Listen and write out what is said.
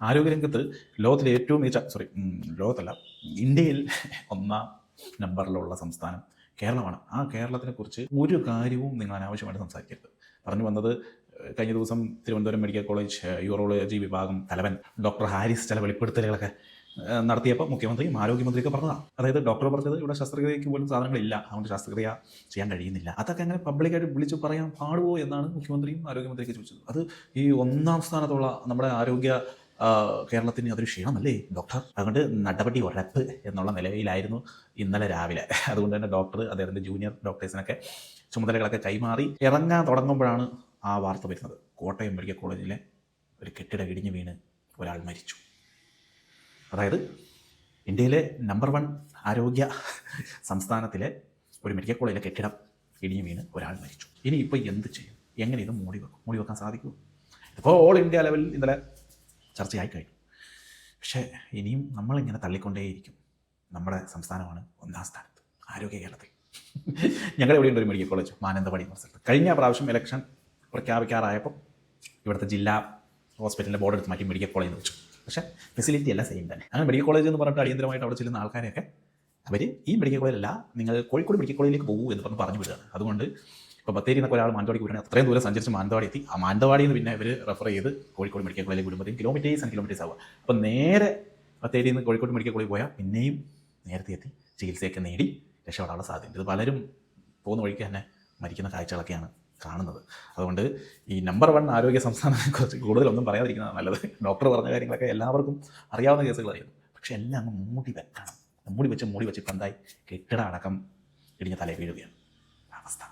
ആരോഗ്യരംഗത്ത് ലോകത്തിലെ ഏറ്റവും മികച്ച ലോകത്തല്ല, ഇന്ത്യയിൽ ഒന്നാം നമ്പറിലുള്ള സംസ്ഥാനം കേരളമാണ്. ആ കേരളത്തിനെക്കുറിച്ച് ഒരു കാര്യവും നിങ്ങൾ അനാവശ്യമായിട്ട് സംസാരിക്കരുത്. പറഞ്ഞു വന്നത്, കഴിഞ്ഞ ദിവസം തിരുവനന്തപുരം മെഡിക്കൽ കോളേജ് യൂറോളജി വിഭാഗം തലവൻ ഡോക്ടർ ഹാരിസ് ചില വെളിപ്പെടുത്തലുകളൊക്കെ നടത്തിയപ്പോൾ മുഖ്യമന്ത്രിയും ആരോഗ്യമന്ത്രിയൊക്കെ പറഞ്ഞതാണ്. അതായത് ഡോക്ടർ പറഞ്ഞത് ഇവിടെ ശസ്ത്രക്രിയയ്ക്ക് പോലും സാധനങ്ങളില്ല, അതുകൊണ്ട് ശസ്ത്രക്രിയ ചെയ്യാൻ കഴിയുന്നില്ല. അതൊക്കെ അങ്ങനെ പബ്ലിക്കായിട്ട് വിളിച്ച് പറയാൻ പാടുമോ എന്നാണ് മുഖ്യമന്ത്രിയും ആരോഗ്യമന്ത്രിയൊക്കെ ചോദിച്ചത്. അത് ഈ ഒന്നാം സ്ഥാനത്തുള്ള നമ്മുടെ ആരോഗ്യ കേരളത്തിന് അതൊരു ക്ഷീണമല്ലേ ഡോക്ടർ? അതുകൊണ്ട് നടപടി ഉറപ്പ് എന്നുള്ള നിലയിലായിരുന്നു ഇന്നലെ രാവിലെ. അതുകൊണ്ട് തന്നെ ഡോക്ടർ അദ്ദേഹത്തിൻ്റെ ജൂനിയർ ഡോക്ടേഴ്സിനൊക്കെ ചുമതലകളൊക്കെ കൈമാറി ഇറങ്ങാൻ തുടങ്ങുമ്പോഴാണ് ആ വാർത്ത വരുന്നത്. കോട്ടയം മെഡിക്കൽ കോളേജിലെ ഒരു കെട്ടിടം ഇടിഞ്ഞു വീണ് ഒരാൾ മരിച്ചു. അതായത് ഇന്ത്യയിലെ നമ്പർ 1 ആരോഗ്യ സംസ്ഥാനത്തിലെ ഒരു മെഡിക്കൽ കോളേജിലെ കെട്ടിടം ഇടിഞ്ഞു വീണ് ഒരാൾ മരിച്ചു. ഇനി ഇപ്പോൾ എന്ത് ചെയ്യും? എങ്ങനെ ഇത് മൂടി വെക്കാൻ സാധിക്കുമോ? ഇപ്പോൾ ഓൾ ഇന്ത്യ ലെവലിൽ ഇന്നലെ ചർച്ചയായി കഴിഞ്ഞു. പക്ഷേ ഇനിയും നമ്മളിങ്ങനെ തള്ളിക്കൊണ്ടേയിരിക്കും. നമ്മുടെ സംസ്ഥാനമാണ് ഒന്നാം സ്ഥാനത്ത് ആരോഗ്യ കേരളത്തിൽ. ഞങ്ങളുടെ ഇവിടെയുണ്ട് ഒരു മെഡിക്കൽ കോളേജ്, മാനന്തവാടി എന്ന സ്ഥലത്ത്. കഴിഞ്ഞ പ്രാവശ്യം ഇലക്ഷൻ പ്രഖ്യാപിക്കാറായപ്പോൾ ഇവിടുത്തെ ജില്ലാ ഹോസ്പിറ്റലിൻ്റെ ബോർഡ് എടുത്ത് മാറ്റി മെഡിക്കൽ കോളേജ് വെച്ചു. പക്ഷേ ഫെസിലിറ്റി എല്ലാം സെയിം തന്നെ. അങ്ങനെ മെഡിക്കൽ കോളേജ് എന്ന് പറഞ്ഞിട്ട് അടിയന്തരമായിട്ട് അവിടെ ചെല്ലുന്ന ആൾക്കാരെയൊക്കെ അവർ ഈ മെഡിക്കൽ കോളേജല്ല, നിങ്ങൾ കോഴിക്കോട് മെഡിക്കൽ കോളേജിലേക്ക് പോകും എന്ന് പറഞ്ഞു വിടുകയാണ്. അതുകൊണ്ട് ഇപ്പോൾ ബത്തേരി എന്നൊക്കെ ഒരാൾ മാനന്തവാടിക്ക് വിടുകയാണ്. അത്രയും ദൂരം സഞ്ചരിച്ച് മാനന്തവാടി എത്തി. ആ മാനന്തവാടിയിൽ നിന്ന് പിന്നെ ഇവർ റെഫർ ചെയ്ത് കോഴിക്കോട് മെഡിക്കൽ കോളേജിലേക്ക് വിടുമ്പോഴത്തേക്കും കിലോമീറ്റേഴ്സ് ആവുക. അപ്പോൾ നേരെ ബത്തേരിയിൽ നിന്ന് കോഴിക്കോട് മെഡിക്കൽ കോളേജിൽ പോയാൽ പിന്നെയും നേരത്തെ എത്തി ചികിത്സയൊക്കെ നേടി രക്ഷപ്പെടാനുള്ള സാധ്യത. ഇത് പലരും പോകുന്ന വഴിക്ക് തന്നെ മരിക്കുന്ന കാഴ്ചകളൊക്കെയാണ് കാണുന്നത്. അതുകൊണ്ട് ഈ നമ്പർ 1 ആരോഗ്യ സംസ്ഥാനത്തെക്കുറിച്ച് കൂടുതലൊന്നും പറയാതിരിക്കുന്നതാണ് നല്ലത്. ഡോക്ടർ പറഞ്ഞ കാര്യങ്ങളൊക്കെ എല്ലാവർക്കും അറിയാവുന്ന കേസുകൾ അറിയുന്നു. പക്ഷെ എല്ലാം അങ്ങ് മൂടി വെച്ച് ഇപ്പം എന്തായി? കെട്ടിട അടക്കം ഇടിഞ്ഞ തലയിൽ വീഴുകയാണ് അവസ്ഥ.